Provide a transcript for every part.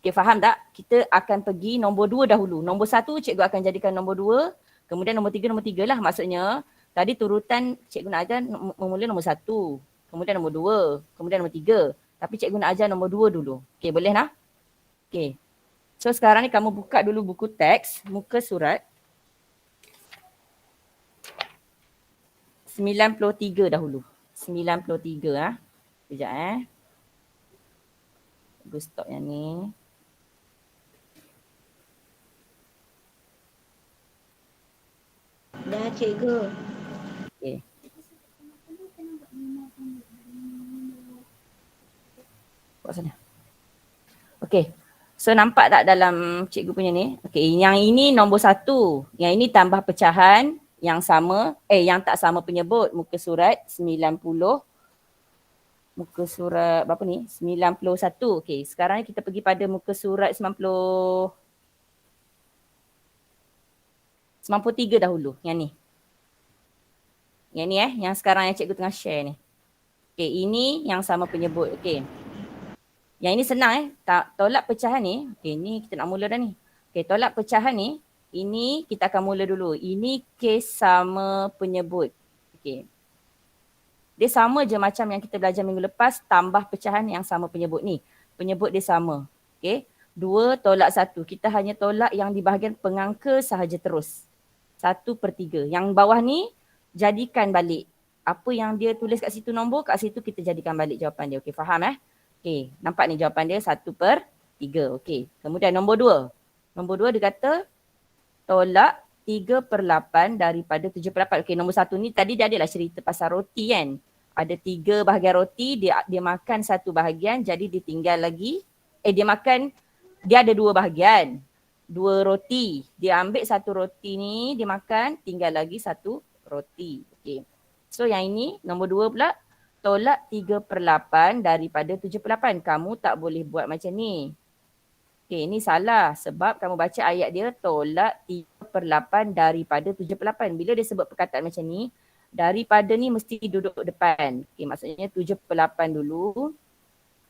Okay, faham tak? Kita akan pergi nombor 2 dahulu. Nombor 1 cikgu akan jadikan nombor 2. Kemudian nombor 3 lah. Maksudnya tadi turutan cikgu nak ajar memula nombor 1. Kemudian nombor 2. Kemudian nombor 3. Tapi cikgu nak ajar nombor 2 dulu. Okay, boleh nak? Okay. So sekarang ni kamu buka dulu buku teks, muka surat 93 dahulu. 93 ah. Sekejap Aku stop yang ni. Dah cikgu. Okay. Buat sana. Okay. So nampak tak dalam cikgu punya ni? Okay, yang ini nombor 1. Yang ini tambah pecahan yang sama, yang tak sama penyebut. Muka surat 90. Muka surat berapa ni? 91. Okay, sekarang ni kita pergi pada muka surat 93 dahulu. Yang ni. Yang ni yang sekarang yang cikgu tengah share ni. Okay, ini yang sama penyebut. Okay. Yang ini senang tolak pecahan ni. Okay, ni kita nak mula dah ni. Okay, tolak pecahan ni. Ini kita akan mula dulu. Ini kes sama penyebut. Okay. Dia sama je macam yang kita belajar minggu lepas. Tambah pecahan yang sama penyebut ni. Penyebut dia sama. Okay. 2 tolak 1. Kita hanya tolak yang di bahagian pengangka sahaja terus. 1/3. Yang bawah ni jadikan balik. Apa yang dia tulis kat situ nombor, kat situ kita jadikan balik jawapan dia. Okey, faham Okey, nampak ni jawapan dia 1/3. Okey, kemudian nombor 2. Nombor 2 dia kata tolak 3/8 daripada 7/8. Okey, nombor 1 ni tadi dia adalah cerita pasal roti kan. Ada 3 bahagian roti, dia makan 1 bahagian, jadi dia tinggal lagi. Dia ada 2 bahagian. 2 roti. Dia ambil 1 roti ni, dia makan, tinggal lagi 1 roti. Okey. So yang ini nombor 2 pula, tolak 3/8 daripada 7/8. Kamu tak boleh buat macam ni. Okey, ini salah sebab kamu baca ayat dia tolak 3/8 daripada 7/8. Bila dia sebut perkataan macam ni, daripada ni mesti duduk depan. Okey, maksudnya 7/8 dulu,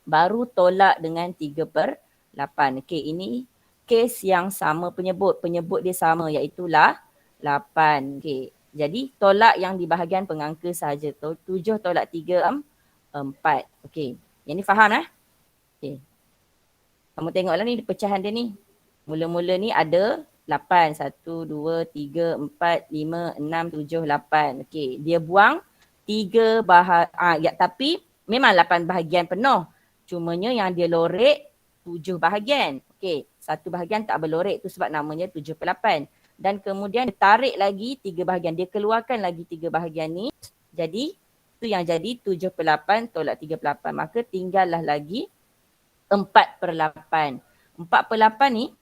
baru tolak dengan 3/8. Okey, ini kes yang sama penyebut. Penyebut dia sama iaitu 8. Okey. Jadi tolak yang di bahagian pengangka sahaja. 7 tolak 3, 4. Okey. Yang ni faham Okey. Kamu tengoklah ni pecahan dia ni. Mula-mula ni ada 8. 1, 2, 3, 4, 5, 6, 7, 8. Okey. Dia buang 3 bahagian. Tapi memang 8 bahagian penuh. Cumanya yang dia lorek 7 bahagian. Okey. 1 bahagian tak berlorek tu sebab namanya 7/8. Dan kemudian dia tarik lagi 3 bahagian. Dia keluarkan lagi 3 bahagian ni. Jadi tu yang jadi 7/8 tolak 3/8. Maka tinggallah lagi 4/8. 4/8 ni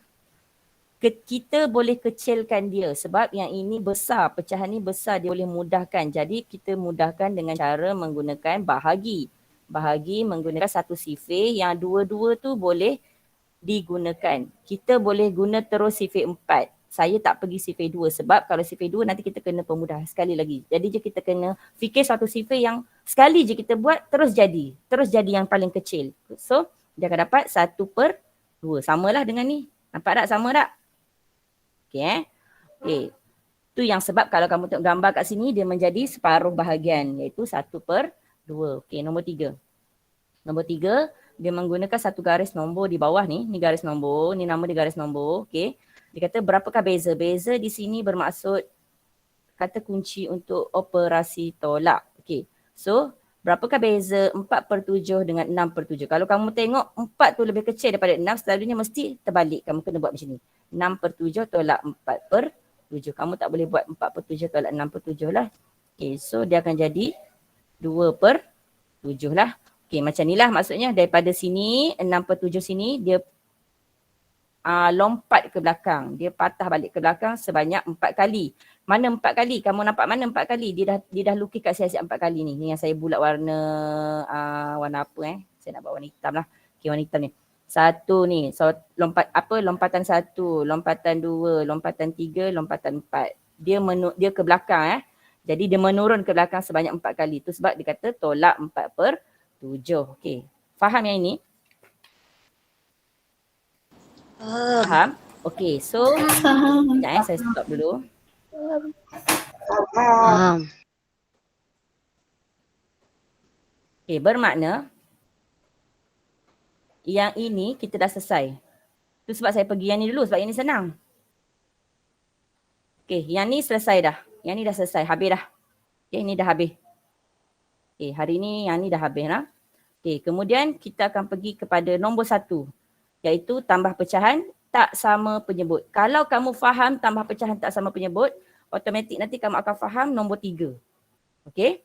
kita boleh kecilkan dia sebab yang ini besar. Pecahan ni besar, dia boleh mudahkan. Jadi kita mudahkan dengan cara menggunakan bahagi. Bahagi menggunakan 1 sifir yang 2-2 tu boleh digunakan. Kita boleh guna terus sifir 4. Saya tak pergi sifir 2 sebab kalau sifir 2 nanti kita kena pemudah sekali lagi. Jadi je kita kena fikir 1 sifir yang sekali je kita buat terus jadi. Terus jadi yang paling kecil. So dia akan dapat 1/2. Samalah dengan ni. Nampak tak? Sama tak? Okey Okey. Tu yang sebab kalau kamu tengok gambar kat sini dia menjadi separuh bahagian iaitu 1/2. Okey, nombor 3. Nombor 3 dia menggunakan 1 garis nombor di bawah ni. Ni garis nombor, ni nama dia garis nombor. Okey. Dia kata berapakah beza? Beza di sini bermaksud kata kunci untuk operasi tolak. Okey. So, berapakah beza 4/7 dengan 6/7? Kalau kamu tengok 4 tu lebih kecil daripada 6, selalunya mesti terbalik. Kamu kena buat macam ni. 6/7 tolak 4/7. Kamu tak boleh buat 4/7 tolak 6/7 lah. Okey. So, dia akan jadi 2/7 lah. Okey, macam ni lah maksudnya daripada sini, 6/7 sini dia lompat ke belakang. Dia patah balik ke belakang sebanyak 4 kali. Mana 4 kali? Kamu nampak mana 4 kali? Dia dah lukis kat siap-siap 4 kali ni. Ni yang saya bulat warna apa Saya nak buat warna hitam lah. Okey, warna hitam ni. 1 ni. So lompatan 1, lompatan 2, lompatan 3, lompatan 4. Dia ke belakang Jadi dia menurun ke belakang sebanyak 4 kali. Itu sebab dia kata tolak 4/7. Okey. Faham yang ini? Faham? Okay, so sekejap saya stop dulu. Faham. Okay, bermakna yang ini kita dah selesai. Tu sebab saya pergi yang ni dulu sebab yang ni senang. Okay, yang ni selesai dah. Yang ni dah selesai, habis dah. Okay, ni dah habis. Okay, hari ni yang ni dah habis lah. Okay, kemudian kita akan pergi kepada nombor 1, iaitu tambah pecahan tak sama penyebut. Kalau kamu faham tambah pecahan tak sama penyebut, automatik nanti kamu akan faham nombor 3. Okay?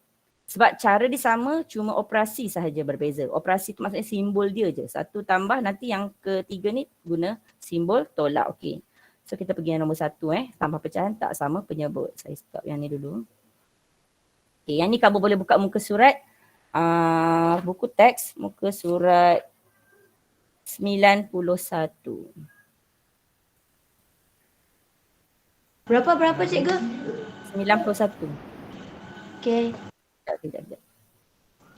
Sebab cara dia sama, cuma operasi sahaja berbeza. Operasi tu maksudnya simbol dia je. 1 tambah, nanti yang ketiga ni guna simbol tolak. Okay. So kita pergi yang nombor 1 tambah pecahan tak sama penyebut. Saya stop yang ni dulu. Okay, yang ni kamu boleh buka muka surat, buku teks, muka surat 91. Berapa cikgu? 91. Okey. Sekejap.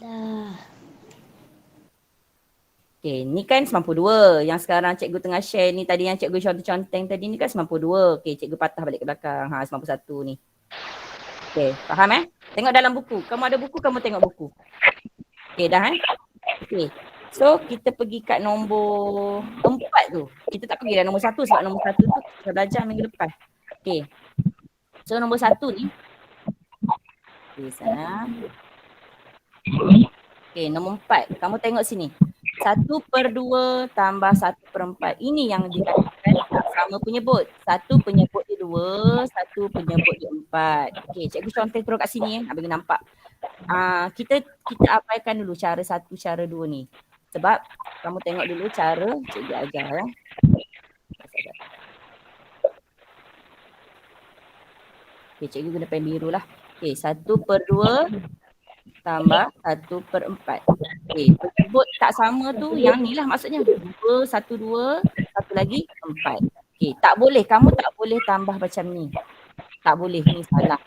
Dah. Okay, ni kan 92. Yang sekarang cikgu tengah share ni tadi yang cikgu conteng tadi ni kan 92. Okay, cikgu patah balik ke belakang. 91 ni. Okay, faham Tengok dalam buku. Kamu ada buku, kamu tengok buku. Okay, dah Okay. So, kita pergi kat nombor 4 tu. Kita tak pergi dah nombor 1 sebab nombor 1 tu kita belajar minggu lepas. Okay. So, nombor 1 ni. Okay, sana. Okay, nombor 4. Kamu tengok sini. 1/2 tambah 1/4. Ini yang dikatakan tak sama penyebut. 1 penyebut dia 2, 1 penyebut dia 4. Okay, cikgu contoh terus kat sini bagi nampak. Kita abaikan dulu cara 1, cara 2 ni. Sebab kamu tengok dulu cara cikgu ajar Okay, cikgu guna pen biru lah. Okay, 1/2 tambah 1/4. Okay, penyebut tak sama tu yang ni lah maksudnya. 2, 1, 2, satu lagi 4. Okay, tak boleh. Kamu tak boleh tambah macam ni. Tak boleh, ni salah.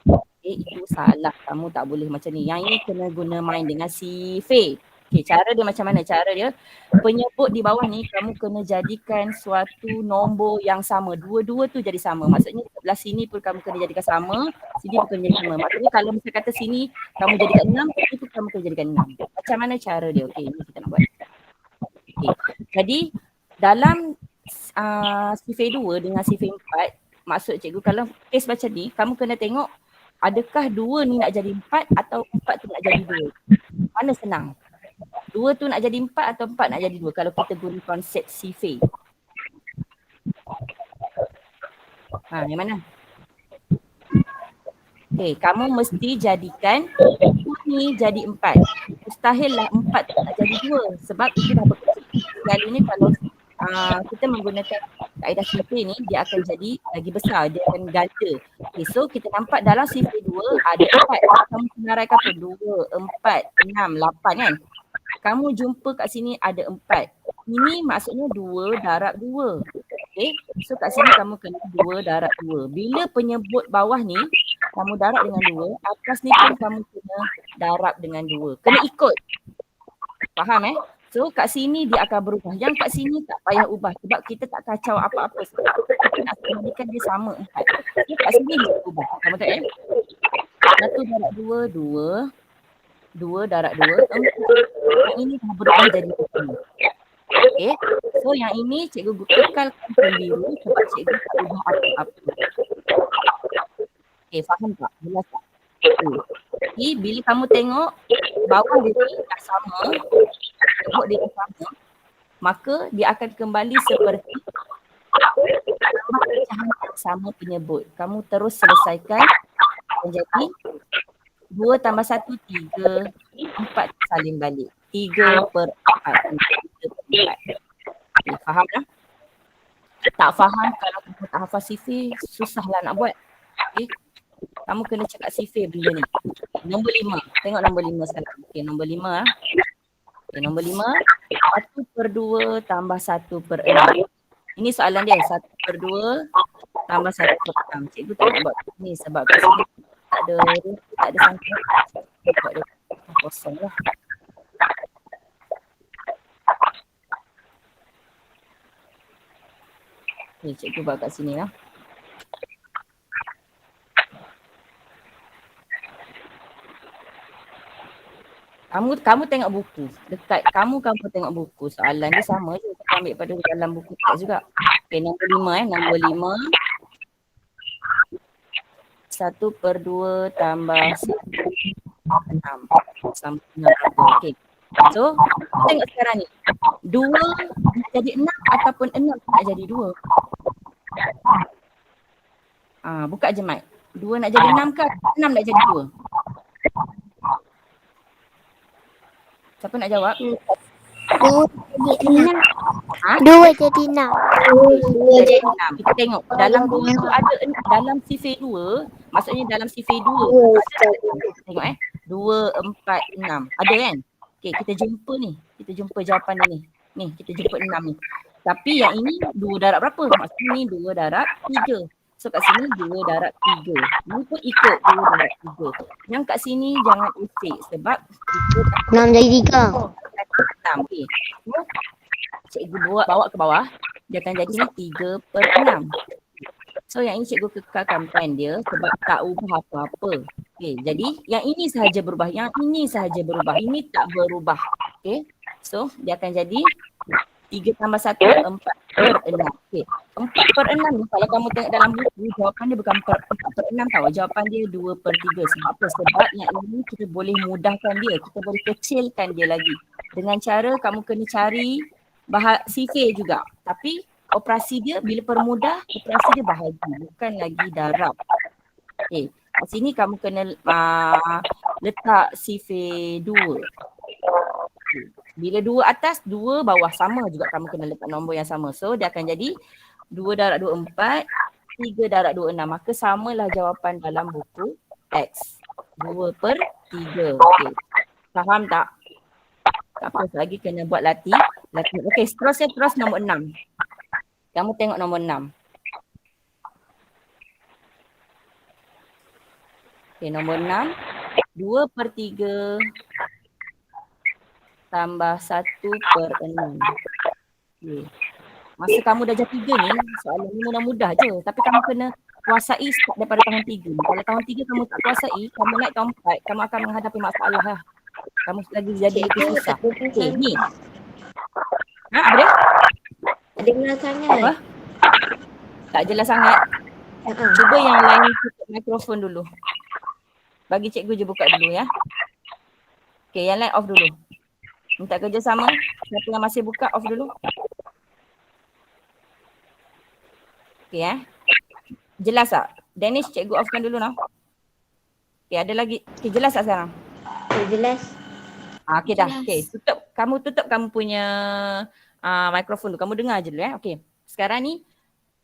Okay, itu salah. Kamu tak boleh macam ni. Yang ini kena guna main dengan sifir. Okay, cara dia macam mana? Cara dia, penyebut di bawah ni kamu kena jadikan suatu nombor yang sama. Dua-dua tu jadi sama. Maksudnya sebelah sini pun kamu kena jadikan sama, sini pun kena jadi sama. Maksudnya kalau misalnya kata sini kamu jadikan 6, sini pun kamu kena jadikan 6. Macam mana cara dia? Okay, ini kita nak buat. Okay, jadi dalam sifir 2 dengan sifir 4, maksud cikgu kalau kes macam ni, kamu kena tengok adakah 2 ni nak jadi 4 atau 4 tu nak jadi 2. Mana senang? 2 tu nak jadi 4 atau 4 nak jadi 2 kalau kita guna konsep sifir. Yang mana? Okay, kamu mesti jadikan 2 ni jadi 4. Mustahil lah 4 tu nak jadi 2 sebab itu dah berkecil. Lalu ni kalau kita menggunakan kaedah sifir ni, dia akan jadi lagi besar, dia akan ganda. Okay, so kita nampak dalam sifir 2 ada 4. Kamu senaraikan apa? 2, 4, 6, 8 kan? Kamu jumpa kat sini ada 4. Ini maksudnya 2 darab 2. Okay, so kat sini kamu kena 2 darab 2. Bila penyebut bawah ni, kamu darab dengan 2, atas ni pun kamu kena darab dengan 2. Kena ikut. Faham So kat sini dia akan berubah. Yang kat sini tak payah ubah sebab kita tak kacau apa-apa. Sebab kita nak jadikan dia sama 4. So kat sini dia berubah. Kamu tengok 1 darab 2, 2. 2 darab 2, 4. Yang ini dah berubah jadi begini. Okay. So yang ini cikgu kekalkan pen biru sebab cikgu tak ubah apa-apa. Okay, faham tak? Jelas tak? Jadi bila kamu tengok bawah dia ni dah sama, tengok dia dah sama, maka dia akan kembali seperti tambah pecahan yang sama penyebut. Kamu terus selesaikan menjadi 2 tambah 1, 3, 4 saling balik. 3/4. 3/4. Okay, faham lah? Tak faham kalau kamu tak hafal sifir, susahlah nak buat. Okay. Kamu kena cakap sifir benda ni. Nombor 5. Tengok nombor 5 sekarang. Okay, nombor 5 Okay, nombor 5. 1/2 tambah 1/6. Ini soalan dia. 1/2 tambah 1/6. Cikgu tak nak buat ni sebab kat sini tak ada sangka. Buat dia kosong lah. Okay, cikgu buat kat sini lah. Kamu tengok buku. Dekat kamu tengok buku. Soalan dia sama je. Kita ambil pada dalam buku teks juga. Okay, nombor 5 Nombor 5. 1/2 tambah 6. Sama dengan berapa? Okay. So, tengok sekarang ni. 2 nak jadi 6 ataupun 6 nak jadi 2. Buka je mic. 2 nak jadi 6 ke 6 nak jadi 2? Siapa nak jawab? 2 jadi 6. Ha? 2 jadi 6. 2 jadi 6. Kita tengok dalam 2 tu ada dalam sifir 2, maksudnya dalam sifir 2 ada tengok 2, 4, 6. Ada kan? Okey, kita jumpa ni. Kita jumpa jawapan dia ni. Ni, kita jumpa 6 ni. Tapi yang ini 2 darab berapa? Maksudnya ni 2 darab 3. So kat sini 2 darab 3. Ni pun ikut 2 darab 3. Yang kat sini jangan isik sebab kita 6 jadi 3. 6. Okey. So, cikgu bawa ke bawah, dia akan jadi 3/6. So yang ini cikgu kekalkan pen dia sebab tak ubah apa-apa. Okey, jadi yang ini sahaja berubah, yang ini sahaja berubah, ini tak berubah. Okey, so dia akan jadi 3 tambah 1, 4/6. Okey, 4/6 ni kalau kamu tengok dalam buku, jawapan dia bukan 4/6 tau. Jawapan dia 2/3. Sebab apa? Sebab yang ini kita boleh mudahkan dia, kita boleh kecilkan dia lagi. Dengan cara kamu kena cari sifir juga. Tapi operasi dia bila permudah, operasi dia bahagi, bukan lagi darab. Okey, kat sini kamu kena letak sifir 2. Bila 2 atas, 2 bawah, sama juga kamu kena letak nombor yang sama. So dia akan jadi 2 darab 2, 4, 3 darab 2, 6. Maka samalah jawapan dalam buku teks. 2/3. Okey, faham tak? Tak apa, lagi kena buat latihan. Okey, seterusnya terus nombor 6. Kamu tengok nombor 6. Okey, nombor 6. 2/3 tambah 1/6. Okey. Masa kamu dah jadi 3 ni, soalan ni mudah-mudah je. Tapi kamu kena kuasai start daripada tahun 3 ni. Kalau tahun 3 kamu tak kuasai, kamu naik tahun 4, kamu akan menghadapi masalah lah. Kamu lagi jadi lebih susah. Okey, ni. Apa dia? Ada jelas sangat. Apa? Tak jelas sangat. Cuba yang lain tutup mikrofon dulu. Bagi cikgu je buka dulu ya. Okey, yang lain off dulu. Minta kerjasama. Siapa yang masih buka off dulu. Okey Jelas tak? Danish, cikgu offkan dulu nah. Okey, ada lagi. Okey, jelas tak sekarang? Jelas. Okey dah. Okey, tutup kamu punya mikrofon dulu. Kamu dengar je dulu Okey. Sekarang ni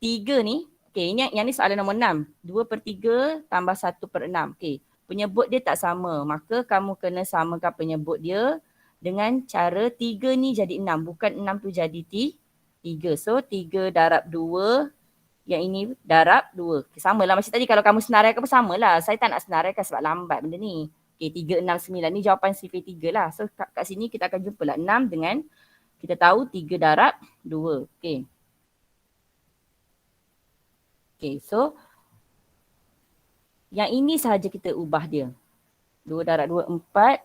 3 ni. Okey, ini yang ni soalan nombor 6. 2/3 tambah 1/6. Okey. Penyebut dia tak sama. Maka kamu kena samakan penyebut dia dengan cara 3 ni jadi 6. Bukan 6 tu jadi 3. So 3 darab 2. Yang ini darab 2. Okay, samalah macam tadi kalau kamu senaraikan pun samalah. Saya tak nak senaraikan sebab lambat benda ni. Okay, 3, 6, 9 ni jawapan sifir 3 lah. So kat sini kita akan jumpa lah 6 dengan kita tahu 3 darab 2. Okay. Okay, so yang ini sahaja kita ubah dia. 2 darab 2, 4.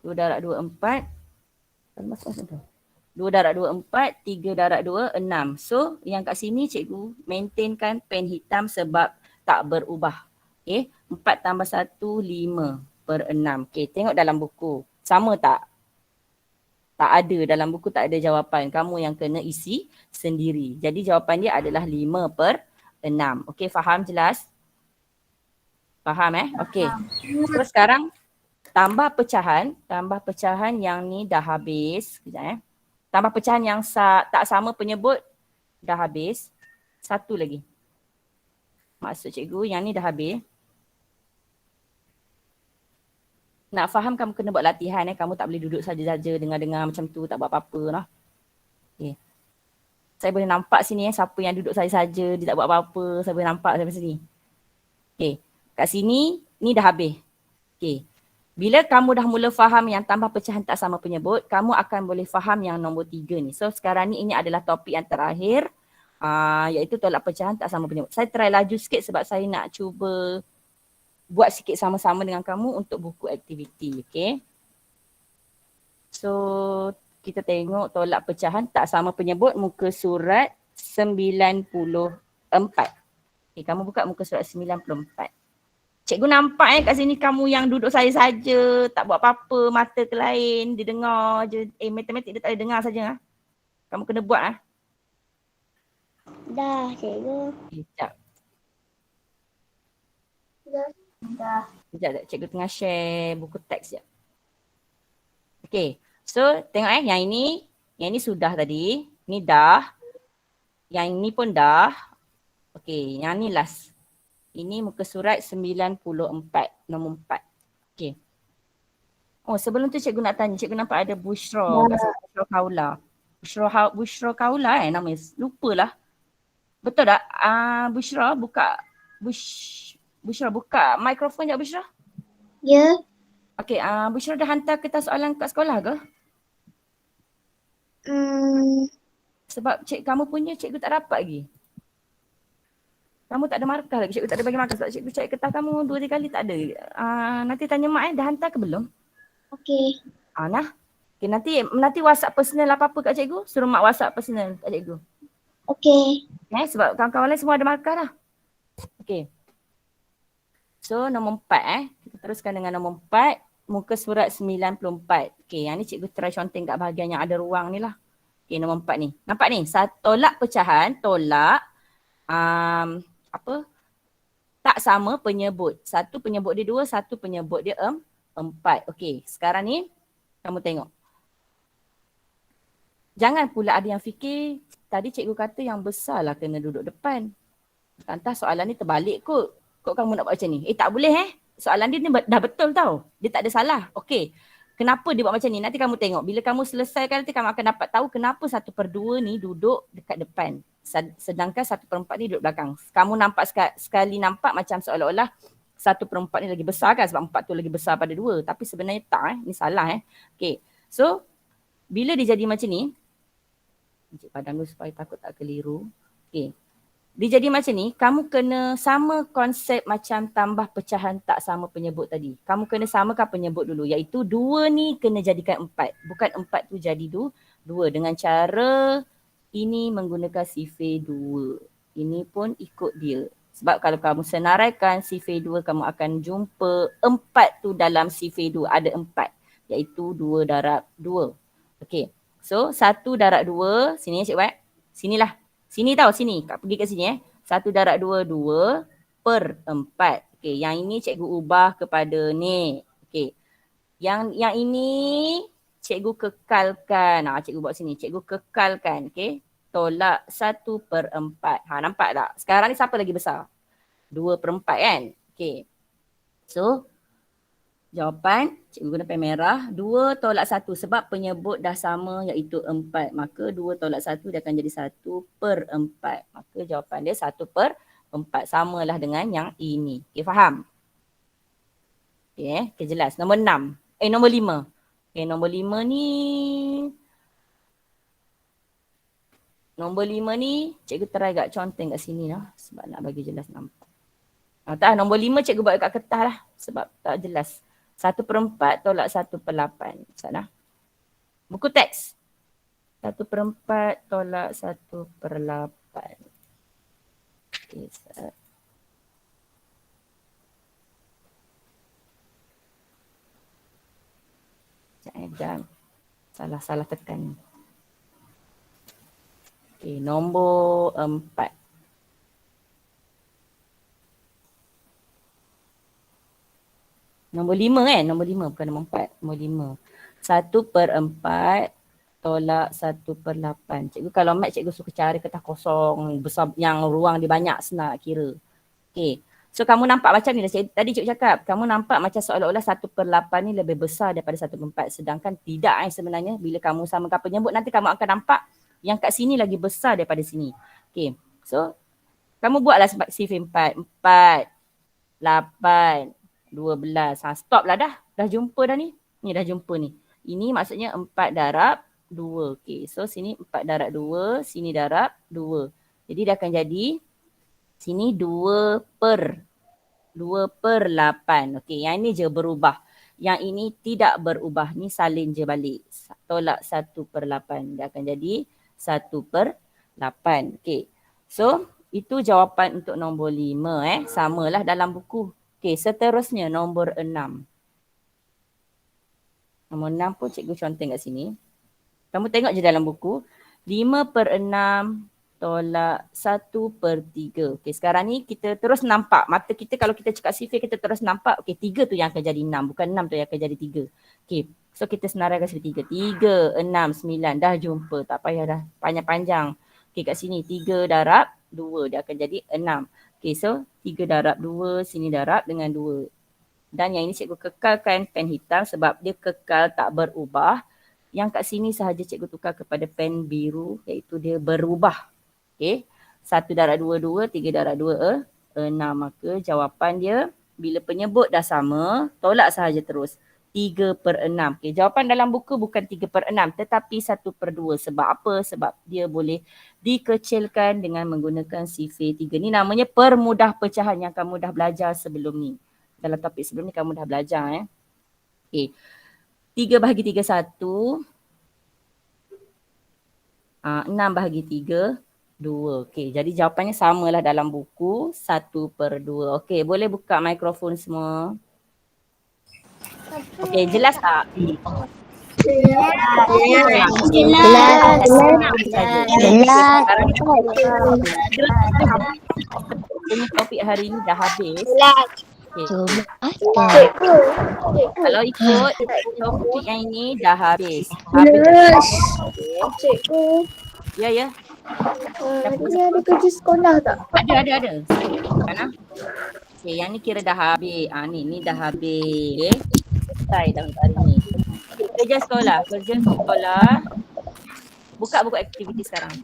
2 darab 2, 4. 2 darab 2, 4. 3 darab 2, 6. So yang kat sini cikgu maintainkan pen hitam sebab tak berubah. Okay. 4 tambah 1, 5/6. Okay, tengok dalam buku. Sama tak? Tak ada. Dalam buku tak ada jawapan. Kamu yang kena isi sendiri. Jadi jawapan dia adalah 5/6. Okay, faham jelas? Faham Okay. Terus sekarang tambah pecahan yang ni dah habis. Sekejap Tambah pecahan yang tak sama penyebut dah habis. Satu lagi. Maksud cikgu yang ni dah habis. Nak faham kamu kena buat latihan Kamu tak boleh duduk saja-saja dengar-dengar macam tu tak buat apa-apa lah. Okay. Saya boleh nampak sini siapa yang duduk saja-saja dia tak buat apa-apa. Saya boleh nampak sampai sini. Okay. Kat sini ni dah habis. Okay. Bila kamu dah mula faham yang tambah pecahan tak sama penyebut, kamu akan boleh faham yang nombor 3 ni. So sekarang ni ini adalah topik yang terakhir. Iaitu tolak pecahan tak sama penyebut. Saya try laju sikit sebab saya nak cuba buat sikit sama-sama dengan kamu untuk buku aktiviti. Okay. So kita tengok tolak pecahan tak sama penyebut muka surat 94. Okay, kamu buka muka surat 94. Cikgu nampak kat sini kamu yang duduk saya saja, tak buat apa-apa, mata ke lain, dia dengar je. Matematik dia tak boleh dengar saja. Kamu kena buat . Dah, cikgu. Sekejap. Dah. Sekejap, cikgu tengah share buku teks je. Okay, so tengok yang ini sudah tadi, ni dah. Yang ini pun dah. Okay, yang ni last. Ini muka surat 94, nombor 4. Okay. Oh, sebelum tu cikgu nak tanya, cikgu nampak ada Bushra, Bushra Kaula. Bushra Kaula namanya, lupalah. Betul tak? Bushra buka, Bushra buka mikrofon je Bushra. Ya. Okay, Bushra dah hantar kertas soalan kat sekolah ke? Sebab kamu punya cikgu tak dapat lagi. Kamu tak ada markah lagi, cikgu tak ada bagi markah sebab cikgu cek kertas kamu 2-3 kali tak ada. Nanti tanya mak dah hantar ke belum? Okey. Nah. Okay, nanti WhatsApp personal apa-apa kat cikgu, suruh mak WhatsApp personal kat cikgu. Okey. Sebab kawan-kawan lain semua ada markah dah. Okay. So nombor 4 kita teruskan dengan nombor 4, muka surat 94. Okay, yang ni cikgu try conteng kat bahagian yang ada ruang ni lah. Okay, nombor 4 ni. Nampak ni? Tolak pecahan, tolak tak sama penyebut. Satu penyebut dia 2, satu penyebut dia 4. Okey, sekarang ni kamu tengok. Jangan pula ada yang fikir tadi cikgu kata yang besar lah kena duduk depan. Entah soalan ni terbalik kot. Kok kamu nak buat macam ni? Tak boleh Soalan dia ni dah betul tau. Dia tak ada salah. Okey. Kenapa dia buat macam ni? Nanti kamu tengok. Bila kamu selesaikan nanti kamu akan dapat tahu kenapa 1/2 ni duduk dekat depan. Sedangkan 1/4 ni duduk belakang. Kamu nampak sekali nampak macam seolah-olah 1/4 ni lagi besar kan sebab 4 tu lagi besar pada 2. Tapi sebenarnya tak Ni salah Okay. So, bila dia jadi macam ni, Encik padam dulu supaya takut tak keliru. Okay. Dia jadi macam ni, kamu kena sama konsep macam tambah pecahan tak sama penyebut tadi. Kamu kena samakan penyebut dulu iaitu 2 ni kena jadikan 4. Bukan 4 tu jadi 2 dengan cara ini menggunakan sifir 2. Ini pun ikut dia. Sebab kalau kamu senaraikan sifir 2 kamu akan jumpa 4 tu dalam sifir 2 ada 4 iaitu 2 darab 2. Okey. So 1 darab 2, sini cikgu sinilah. Sini tau, sini. Pergi kat sini 1 darab 2, 2/4. Okey, yang ini cikgu ubah kepada ni. Okey. Yang ini cikgu kekalkan. Cikgu buat sini. Cikgu kekalkan. Okey. Tolak 1/4. Nampak tak? Sekarang ni siapa lagi besar? 2/4 kan? Okey. So, jawapan cikgu guna pen merah. 2 tolak 1 sebab penyebut dah sama iaitu 4. Maka 2 tolak 1 dia akan jadi 1/4. Maka jawapan dia 1/4. Samalah dengan yang ini. Okay, faham? Okay, jelas. Nombor 6. Nombor 5. Okay, nombor 5 ni. Nombor 5 ni cikgu try kat conteng kat sini lah. Sebab nak bagi jelas nampak. Nombor 5 cikgu buat kat kertas lah. Sebab tak jelas. 1/4 tolak 1/8. Salah. Buku teks. 1/4 tolak 1/8. Okay, jangan. Salah tekan. Okay, nombor 4. Nombor 5 kan? Nombor 5 bukan nombor 4. Nombor 5. 1/4 tolak 1/8. Cikgu kalau mat cikgu suka cari kertas kosong besar yang ruang dia banyak senang kira. Okay. So kamu nampak macam ni lah. Tadi cikgu cakap. Kamu nampak macam seolah-olah 1/8 ni lebih besar daripada 1/4. Sedangkan tidak sebenarnya. Bila kamu samakan penyebut nanti kamu akan nampak yang kat sini lagi besar daripada sini. Okay. So kamu buatlah sifir 4. 4, 8, 12. Stop lah dah. Dah jumpa dah ni. Ni dah jumpa ni. Ini maksudnya 4 darab 2. Okay. So sini 4 darab 2. Sini darab 2. Jadi dia akan jadi sini 2/8. Okey, yang ini je berubah. Yang ini tidak berubah. Ni salin je balik. Tolak 1/8. Dia akan jadi 1/8. Okey. So, itu jawapan untuk nombor 5 Samalah dalam buku. Okey, seterusnya nombor 6. Nombor 6 pun cikgu contoh kat sini. Kamu tengok je dalam buku. 5/6 tolak 1/3. Okey, sekarang ni kita terus nampak. Mata kita kalau kita cakap sifir kita terus nampak. Okey, 3 tu yang akan jadi 6. Bukan 6 tu yang akan jadi 3. Okey, so kita senaraikan sini 3. 3, 6, 9. Dah jumpa. Tak payah dah panjang-panjang. Okey, kat sini 3 darab 2. Dia akan jadi 6. Okey, so 3 darab 2. Sini darab dengan 2. Dan yang ini cikgu kekalkan pen hitam sebab dia kekal tak berubah. Yang kat sini sahaja cikgu tukar kepada pen biru iaitu dia berubah. Okey. 1 darab 2, 2. 3 darab 2, 6. Maka jawapan dia bila penyebut dah sama, tolak sahaja terus. 3/6. Okey, jawapan dalam buku bukan 3/6 tetapi 1/2. Sebab apa? Sebab dia boleh dikecilkan dengan menggunakan sifir 3. Ni namanya permudah pecahan yang kamu dah belajar sebelum ni. Dalam topik sebelum ni kamu dah belajar Okey. 3 bahagi 3, 1. 6 bahagi 3, 2. Okey, jadi jawapannya samalah dalam buku 1/2. Okey, boleh buka mikrofon semua. Okey, jelas tak? Jelas. Ini topik hari ni dah habis. Okay. Kalau ikut topik yang ini dah habis. Cikgu. Ya. Hari ni ada kerja sekolah tak? Ada. Mana? Okay, yang ni kira dah habis. Ni dah habis. Okay. Selesai dah untuk hari ni. Kerja sekolah. Buka buku aktiviti sekarang.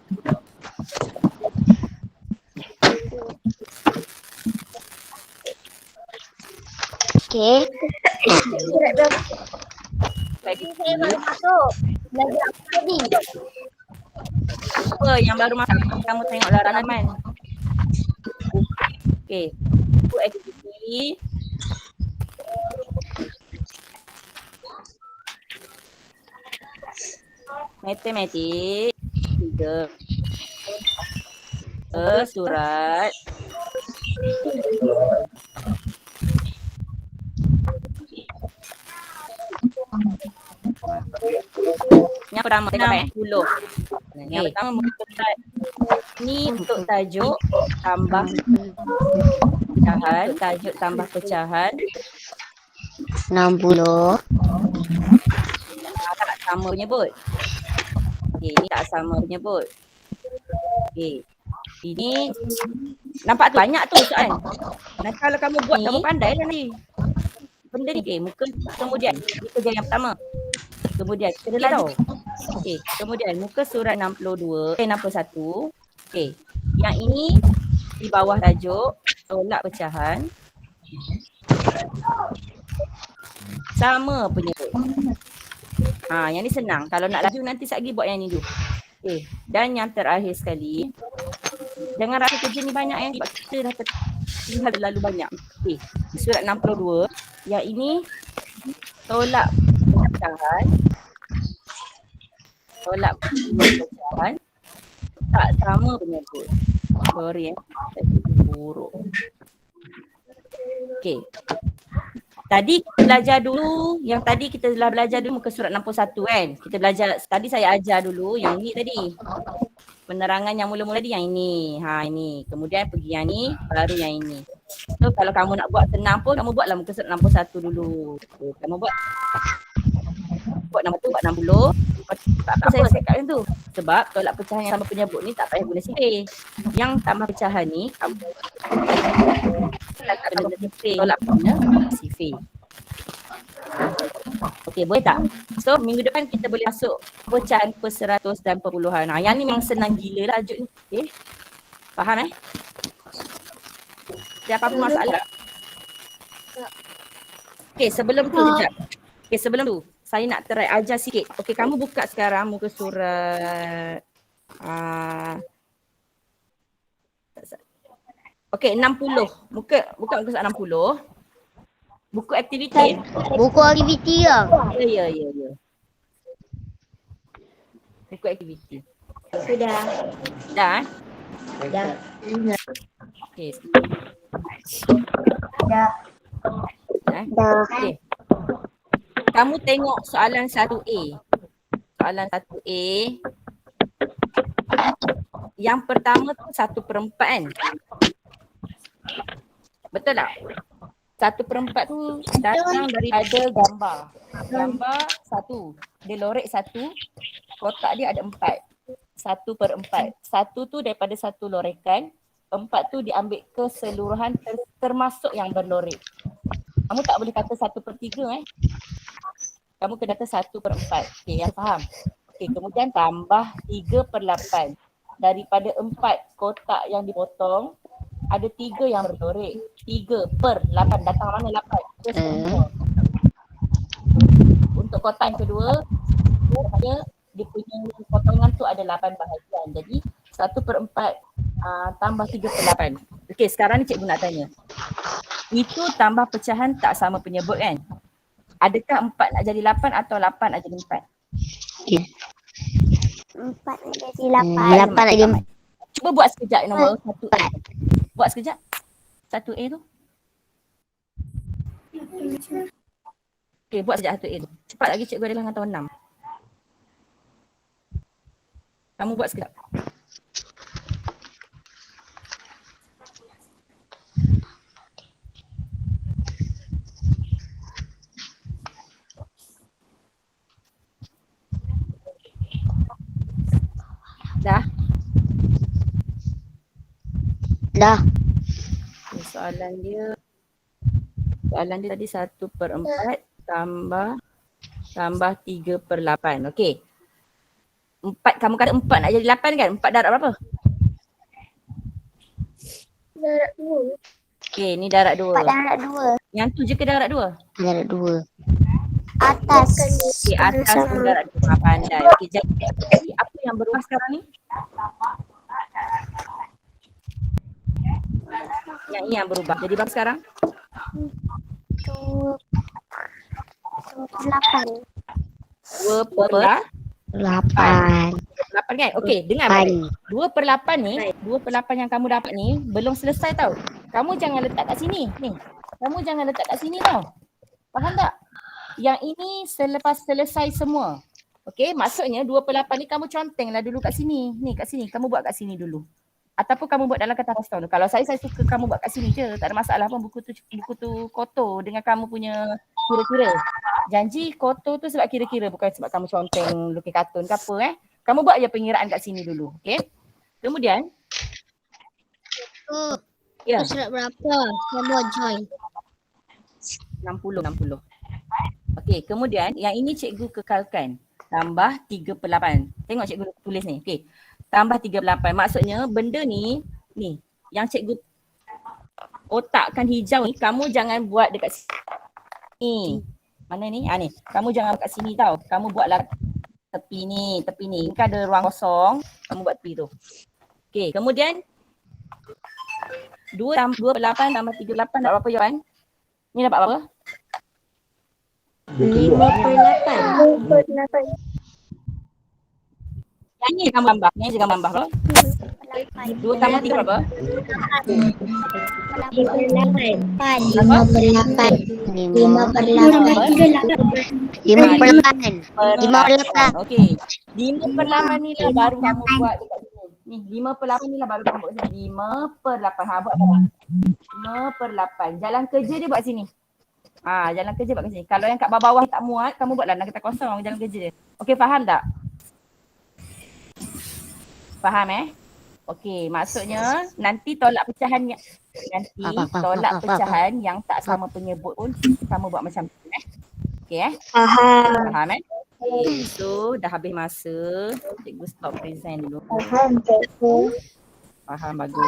Okey. Saya baru masuk. Belajar apa tadi? Apa yang baru masuk kamu tengok larangan. Okey. Buku aktiviti. Matematik 3. Surat. Yang pertama 60. Yang pertama muka ni untuk tajuk tambah pecahan. Tajuk tambah pecahan. 60. Tak sama penyebut. Okey, ni tak sama penyebut. Okey. Ini nampak tu banyak tu soalan. Nanti kalau kamu buat kamu pandai lah ni. Benda ni muka kemudian ini kerja yang pertama. Kemudian kita dah tahu. Okey, kemudian muka surat 61. Okey. Yang ini di bawah tajuk tolak pecahan. Sama penyebut. Yang ni senang. Kalau nak laju nanti sekejap lagi buat yang ni dulu. Okey, dan yang terakhir sekali. Jangan rasa kerja ni banyak sebab kita dah terlalu banyak. Okey, surat 62. Yang ini tolak pecahan. Tolak pecahan. Tak sama penyebut. Sorry buruk. Okey. Tadi kita belajar dulu, yang tadi kita telah belajar dulu muka surat 61 kan. Kita belajar, tadi saya ajar dulu yang ni tadi. Penerangan yang mula-mula tadi yang ini. Ini. Kemudian pergi yang ni, baru yang ini. So kalau kamu nak buat senang pun, kamu buatlah muka surat 61 dulu. So, kamu buat nama tu, buat 60. Tak apa saya cakap macam tu. Sebab tolak pecahan yang sama penyebut ni tak payah guna sifir. Yang tambah pecahan ni, kamu tak guna sifir. Tolak guna sifir. Okey, boleh tak? So minggu depan kita boleh masuk pecahan per 100 dan perpuluhan. Yang ni memang senang gila lah Ajut ni. Okay. Faham Ada apa-apa masalah? Okey, sebelum tu sekejap. Okey, sebelum tu saya nak try ajar sikit. Okey, kamu buka sekarang muka surat Okey, 60. Buka muka surat 60. Buku aktiviti. Buku aktiviti lah. Ya. Buku aktiviti. Sudah. Dah. Dah. Okey. Dah. Dah. Okey. Kamu tengok soalan 1A. Soalan 1A. Yang pertama tu 1/4 kan? Betul tak? 1/4 tu datang daripada gambar. Gambar 1. Dia lorek 1. Kotak dia ada 4. 1/4. 1 tu daripada 1 lorekan. 4 tu diambil keseluruhan termasuk yang berlorek. Kamu tak boleh kata 1/3 Kamu kena kata 1/4. Okey, yang faham? Okey, kemudian tambah 3/8. Daripada 4 kotak yang dipotong, ada 3 yang berlorek. 3/8. Datang mana 8? Terus semua. Untuk kotak yang kedua, dia punya potongan tu ada 8 bahagian. Jadi 1/4 tambah 3/8. Okey, sekarang ni cikgu nak tanya. Itu tambah pecahan tak sama penyebut kan? Adakah 4 nak jadi 8 atau 8 nak jadi 4? 4 nak jadi 8. 8 nak jadi 4. Cuba buat sekejap nombor 1A. Buat sekejap. 1A tu. Okey, buat sekejap 1A tu. Cepat lagi, cikgu ada dengan tahun 6. Kamu buat sekejap. Dah? Dah. Okay, soalan dia tadi 1/4 tambah 3/8. Okey. 4, kamu kata 4 nak jadi 8 kan? 4 darab berapa? Darab 2. Okey, ni darab 2. 4 darab 2. Yang tu je ke darab 2? Darab 2. Atas. Okey, atas tu darab 2. Pandai. Okey, jadi apa yang berubah sekarang ni? Yang ini yang berubah. Jadi berapa sekarang? 8. 2/8 kan? Okey, dengar baik. 2/8 ni, 2/8 yang kamu dapat ni belum selesai tau. Kamu jangan letak kat sini. Ni. Kamu jangan letak kat sini tau. Faham tak? Yang ini selepas selesai semua. Okey, maksudnya 2/8 ni kamu contenglah dulu kat sini. Ni kat sini. Kamu buat kat sini dulu. Ataupun kamu buat dalam kertas kosong tu. Kalau saya suka kamu buat kat sini je. Tak ada masalah pun buku tu kotor dengan kamu punya kira-kira. Janji kotor tu sebab kira-kira bukan sebab kamu conteng lukis kartun ke apa Kamu buat je pengiraan kat sini dulu. Okey. Kemudian. Ya. Surat berapa? Saya buat join. 60. Okey, kemudian yang ini cikgu kekalkan. Tambah 3/8. Tengok cikgu tulis ni. Okey. Tambah 3/8. Maksudnya benda ni yang cikgu otakkan hijau ni kamu jangan buat dekat sini. Mana ni? Ni. Kamu jangan buat kat sini tau. Kamu buatlah tepi ni. Ni kan ada ruang kosong. Kamu buat tepi tu. Okey, kemudian 2/8 tambah 3/8 dapat berapa jawapan? Ni dapat berapa? 5/8. Yang ni kamu tambah. Ni je kamu tambah berapa? 2 tambah 3 berapa? 5/8. Okey. 5/8 ni lah baru kamu buat dekat sini. Ni 5/8 ni lah baru kamu buat sini. 5/8. Buat apa? 5/8. Jalan kerja dia buat sini. Jalan kerja buat kat sini. Kalau yang kat bawah tak muat, kamu buatlah dalam kertas kosong jalan kerja. Okey, faham tak? Faham Okey, maksudnya nanti tolak pecahan yang tak sama penyebut pun kamu buat macam tu Okey Faham Okay, so dah habis masa. Cikgu stop present dulu. Faham, cikgu. Faham, bagus.